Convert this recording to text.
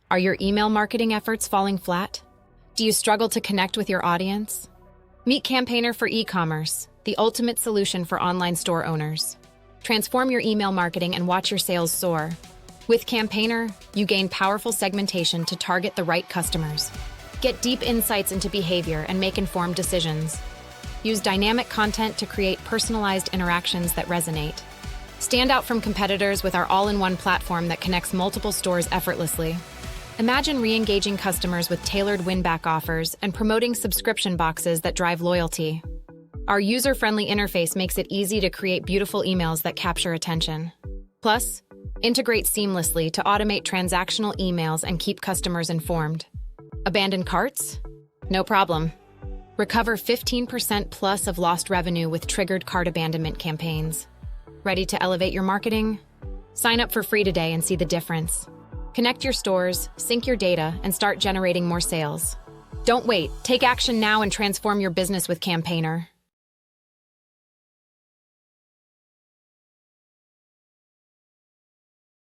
Are your email marketing efforts falling flat? Do you struggle to connect with your audience? Meet Campaigner for Ecommerce, the ultimate solution for online store owners. Transform your email marketing and watch your sales soar. With Campaigner, you gain powerful segmentation to target the right customers. Get deep insights into behavior and make informed decisions. Use dynamic content to create personalized interactions that resonate. Stand out from competitors with our all-in-one platform that connects multiple stores effortlessly. Imagine re-engaging customers with tailored win-back offers and promoting subscription boxes that drive loyalty. Our user-friendly interface makes it easy to create beautiful emails that capture attention. Plus, integrate seamlessly to automate transactional emails and keep customers informed. Abandoned carts? No problem. Recover 15% plus of lost revenue with triggered cart abandonment campaigns. Ready to elevate your marketing? Sign up for free today and see the difference. Connect your stores, sync your data, and start generating more sales. Don't wait. Take action now and transform your business with Campaigner.